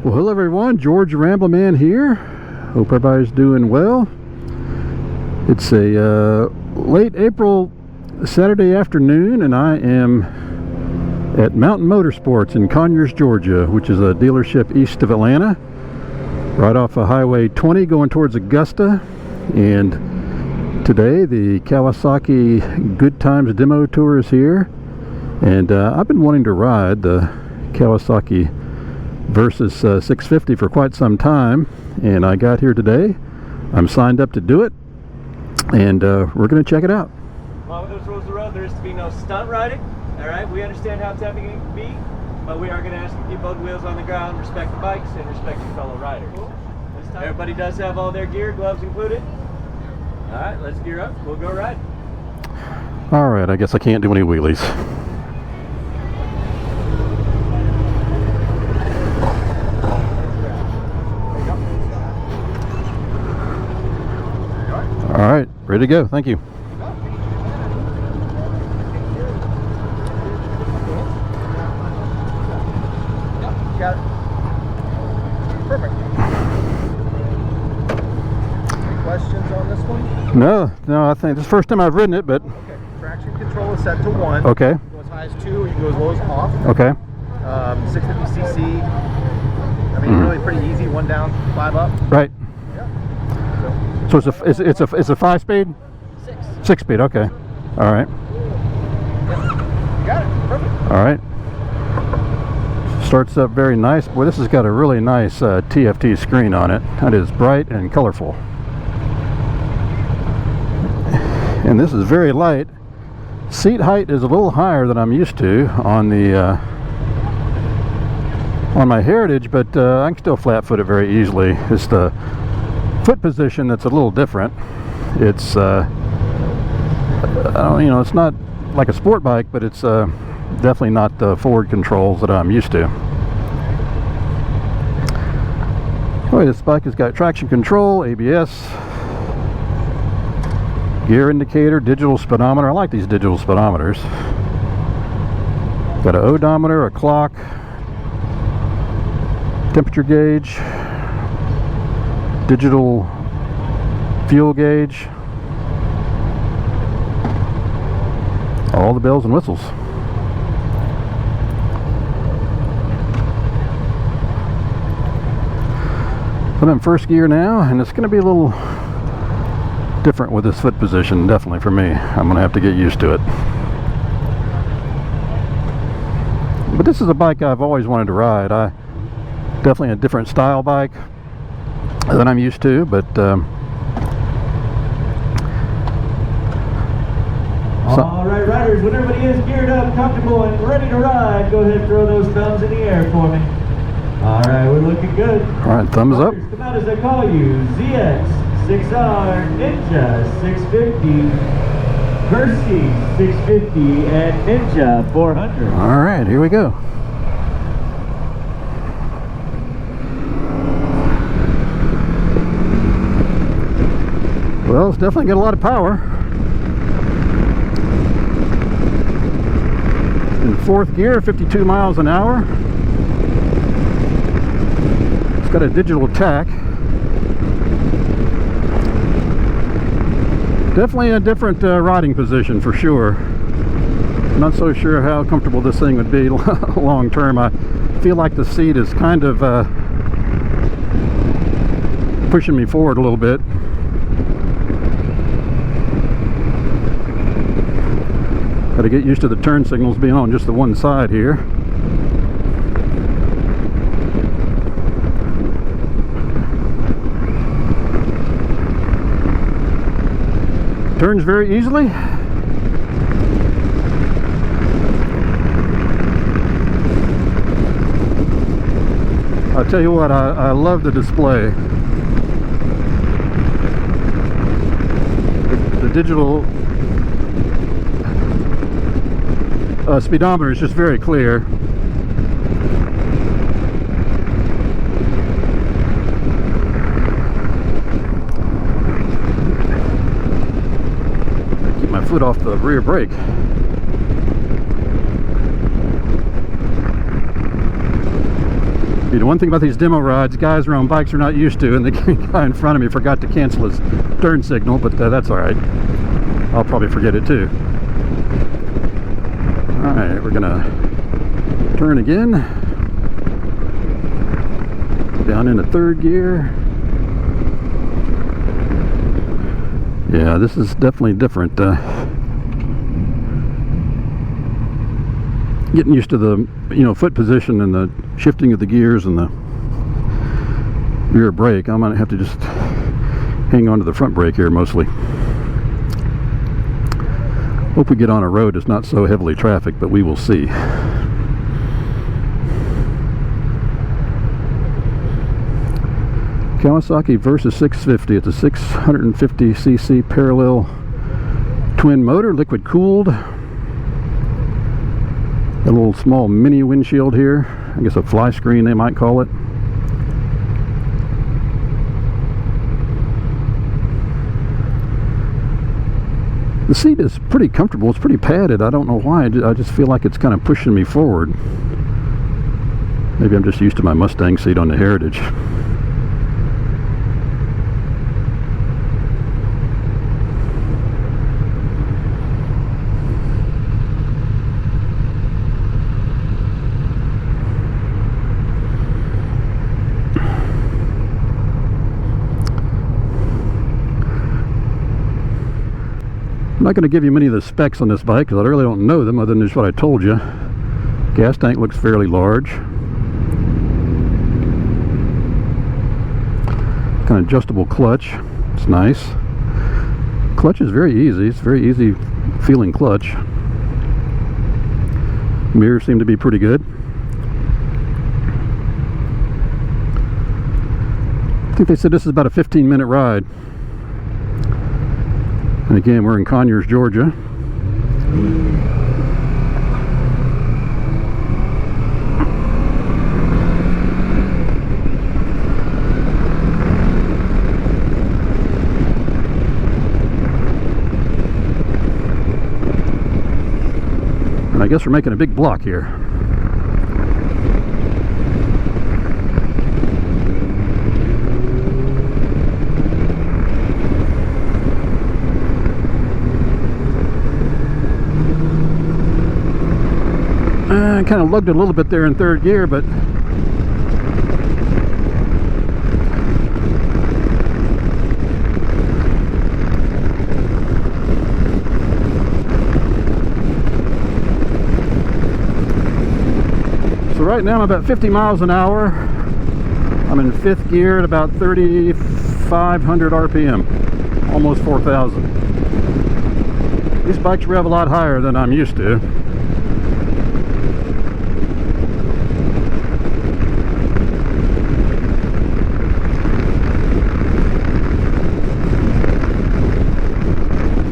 Well, hello everyone, George Rambleman here. Hope everybody's doing well. It's a late April Saturday afternoon, and I am at Mountain MotorSports in Conyers, Georgia, which is a dealership east of Atlanta, right off of Highway 20 going towards Augusta. And today the Kawasaki Good Times Demo Tour is here, and I've been wanting to ride the Kawasaki Versys 650 for quite some time, and I got here today. I'm signed up to do it, and we're going to check it out. Along with those rules of the road, there is to be no stunt riding. All right, we understand how tempting it can be, but we are going to ask you to keep both wheels on the ground, respect the bikes, and respect your fellow riders. Everybody does have all their gear, gloves included. All right, let's gear up. We'll go ride. All right, I guess I can't do any wheelies. All right, ready to go. Thank you. Got it. Perfect. Any questions on this one? No, I think this is the first time I've ridden it, but... Okay. Traction control is set to 1. Okay. You can go as high as 2, or you can go as low as off. Okay. 650cc. I mean, really pretty easy. 1 down, 5 up. Right. Yeah. So it's a 5-speed? 6-speed. Okay. All right. Got it. Perfect. All right. Starts up very nice. Boy, this has got a really nice TFT screen on it. That is bright and colorful. And this is very light. Seat height is a little higher than I'm used to on the on my Heritage, but I can still flat-foot it very easily. It's the foot position that's a little different. It's it's not like a sport bike, but it's definitely not the forward controls that I'm used to. Anyway, this bike has got traction control, ABS, gear indicator, digital speedometer. I like these digital speedometers. Got an odometer, a clock, temperature gauge, digital fuel gauge, all the bells and whistles. I'm in first gear now, and it's going to be a little different with this foot position, definitely for me. I'm going to have to get used to it. But this is a bike I've always wanted to ride. Definitely a different style bike than I'm used to, but All right, riders, when everybody is geared up, comfortable, and ready to ride, go ahead and throw those thumbs in the air for me. All right, we're looking good. all right, thumbs up. Come out as I call you. ZX 6R, Ninja 650, Versys 650, and Ninja 400. All right, here we go. Well, it's definitely got a lot of power. In fourth gear, 52 miles an hour. It's got a digital tack. Definitely a different riding position for sure. I'm not so sure how comfortable this thing would be long term. I feel like the seat is kind of pushing me forward a little bit. Got to get used to the turn signals being on just the one side here. Turns very easily. I'll tell you what, I love the display. The digital speedometer is just very clear. Keep my foot off the rear brake. You know, one thing about these demo rides, guys are on bikes are not used to, and the guy in front of me forgot to cancel his turn signal, but that's all right. I'll probably forget it too. All right, we're gonna turn again. Down into third gear. Yeah, this is definitely different. Getting used to the, you know, foot position and the shifting of the gears and the rear brake. I'm gonna have to just hang on to the front brake here mostly. Hope we get on a road that's not so heavily trafficked, but we will see. Kawasaki Versys 650. It's a 650cc parallel twin motor, liquid cooled. A little small mini windshield here. I guess a fly screen they might call it. The seat is pretty comfortable. It's pretty padded. I don't know why. I just feel like it's kind of pushing me forward. Maybe I'm just used to my Mustang seat on the Heritage. I'm not going to give you many of the specs on this bike because I really don't know them other than just what I told you. Gas tank looks fairly large. Kind of adjustable clutch. It's nice. Clutch is very easy. It's very easy feeling clutch. Mirrors seem to be pretty good. I think they said this is about a 15-minute ride. And again, we're in Conyers, Georgia. And I guess we're making a big block here. I kind of lugged it a little bit there in third gear, but so right now I'm about 50 miles an hour. I'm in fifth gear at about 3,500 RPM, almost 4,000. These bikes rev a lot higher than I'm used to.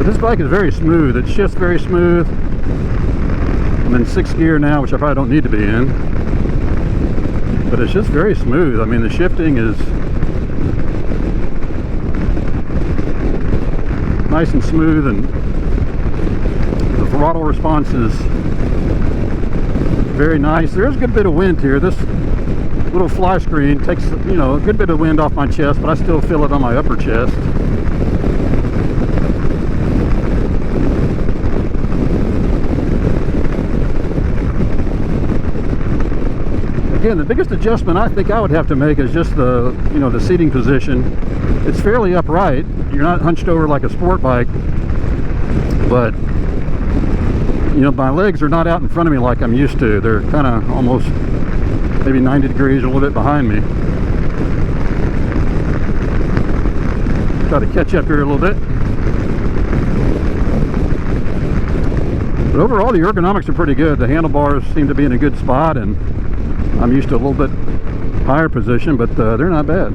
This bike is very smooth. It shifts very smooth. I'm in sixth gear now, which I probably don't need to be in. But it's just very smooth. I mean, the shifting is nice and smooth, and the throttle response is very nice. There is a good bit of wind here. This little fly screen takes, you know, a good bit of wind off my chest, but I still feel it on my upper chest. Again, the biggest adjustment I think I would have to make is just the, you know, the seating position. It's fairly upright. You're not hunched over like a sport bike, but you know, my legs are not out in front of me like I'm used to. They're kind of almost maybe 90 degrees, a little bit behind me. Try to catch up here a little bit. But overall, the ergonomics are pretty good. The handlebars seem to be in a good spot, and I'm used to a little bit higher position, but they're not bad.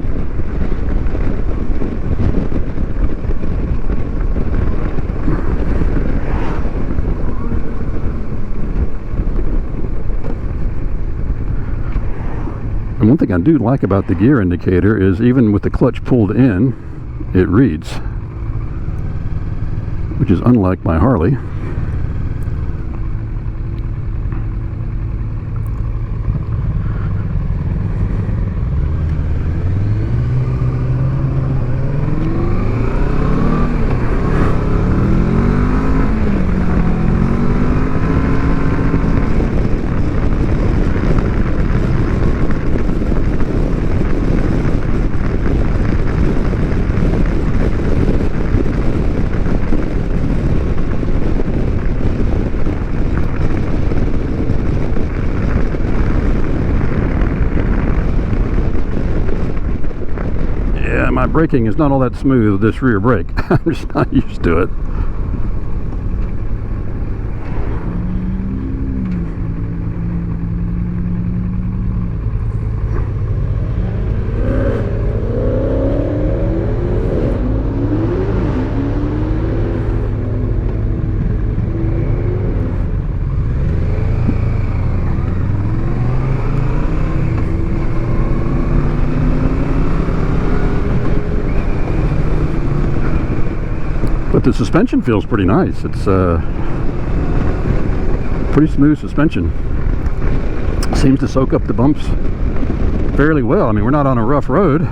And one thing I do like about the gear indicator is even with the clutch pulled in, it reads, which is unlike my Harley. my braking is not all that smooth with this rear brake. I'm just not used to it. But the suspension feels pretty nice. It's pretty smooth suspension. Seems to soak up the bumps fairly well. I mean, we're not on a rough road.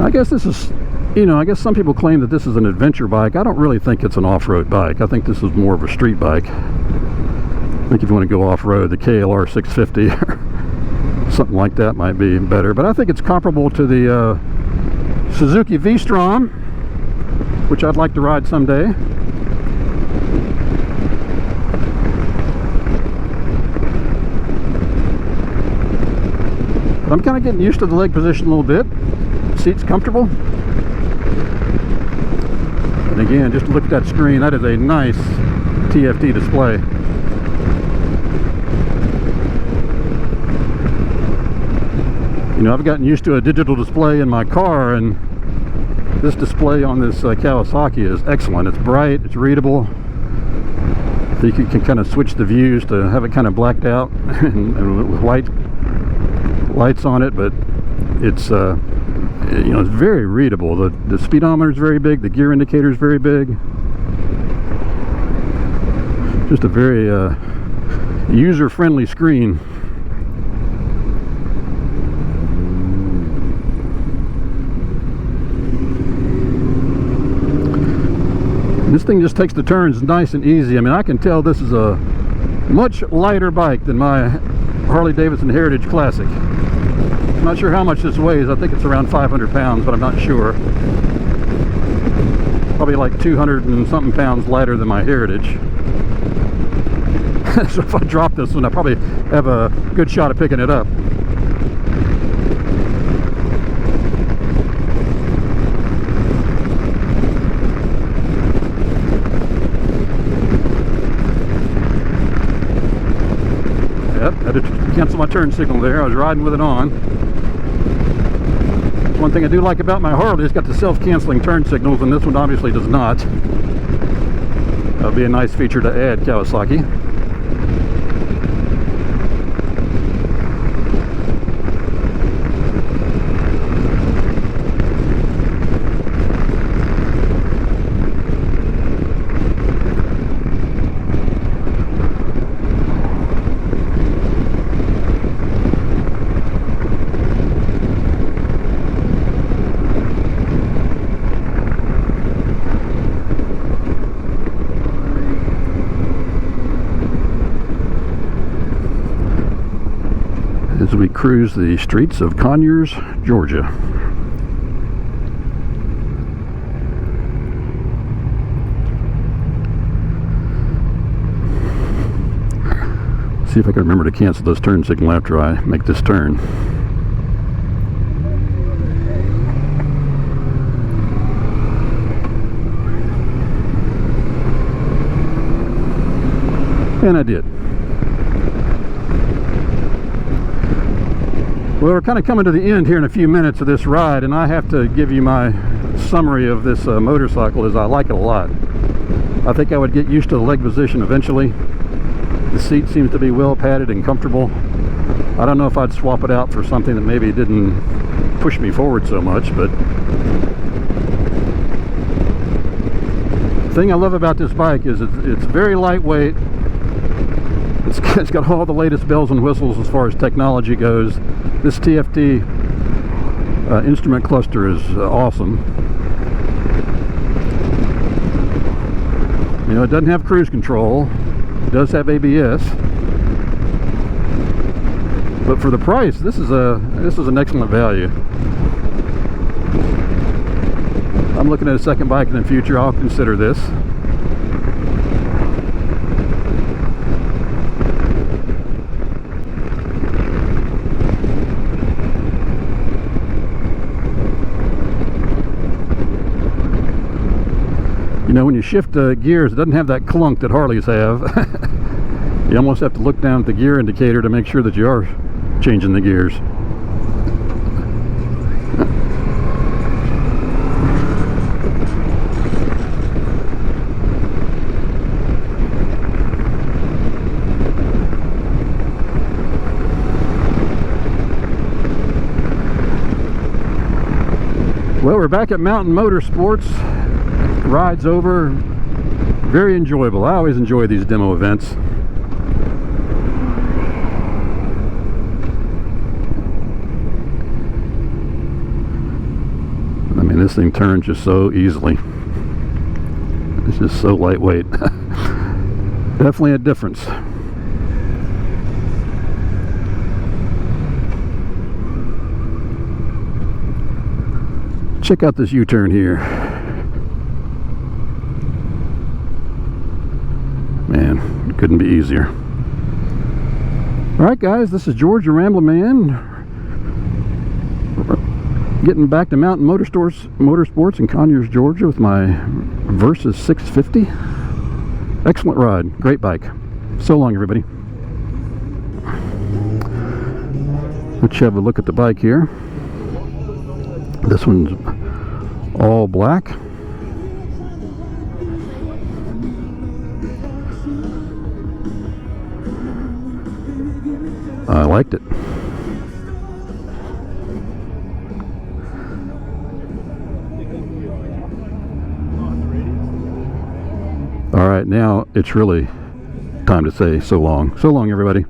I guess this is, you know, I guess some people claim that this is an adventure bike. I don't really think it's an off-road bike. I think this is more of a street bike. I think if you want to go off-road, the KLR 650 or something like that might be better. But I think it's comparable to the Suzuki V-Strom, which I'd like to ride someday. But I'm kind of getting used to the leg position a little bit. Seat's comfortable. And again, just look at that screen. That is a nice TFT display. You know, I've gotten used to a digital display in my car, and this display on this Kawasaki is excellent. It's bright, it's readable. I think you can kind of switch the views to have it kind of blacked out and with white lights on it, but it's you know, it's very readable. The speedometer is very big, the gear indicator is very big. Just a very user-friendly screen. This thing just takes the turns nice and easy. I mean, I can tell this is a much lighter bike than my Harley-Davidson Heritage Classic. I'm not sure how much this weighs. I think it's around 500 pounds, but I'm not sure. Probably like 200 and something pounds lighter than my Heritage. So if I drop this one, I probably have a good shot at picking it up. Yep, had to cancel my turn signal there. I was riding with it on. One thing I do like about my Harley, it's got the self-canceling turn signals, and this one obviously does not. That would be a nice feature to add, Kawasaki. As we cruise the streets of Conyers, Georgia. See if I can remember to cancel this turn signal after I make this turn. And I did. Well, we're kind of coming to the end here in a few minutes of this ride, and I have to give you my summary of this motorcycle. Is I like it a lot. I think I would get used to the leg position eventually. The seat seems to be well padded and comfortable. I don't know if I'd swap it out for something that maybe didn't push me forward so much, but the thing I love about this bike is it's very lightweight. It's got all the latest bells and whistles as far as technology goes. This TFT instrument cluster is awesome. You know, it doesn't have cruise control. It does have ABS. But for the price, this is an excellent value. I'm looking at a second bike in the future. I'll consider this. know, when you shift gears, it doesn't have that clunk that Harleys have. You almost have to look down at the gear indicator to make sure that you are changing the gears. Well, we're back at Mountain MotorSports. Ride's over. Very enjoyable. I always enjoy these demo events. I mean, this thing turns just so easily. It's just so lightweight. Definitely a difference. Check out this U-turn here. Man, couldn't be easier. Alright guys, this is George the Rambling Man. Getting back to Mountain Motorsports in Conyers, Georgia with my Versys 650. Excellent ride, great bike. So long everybody. Let's have a look at the bike here. This one's all black. I liked it. All right, now it's really time to say so long. So long, everybody.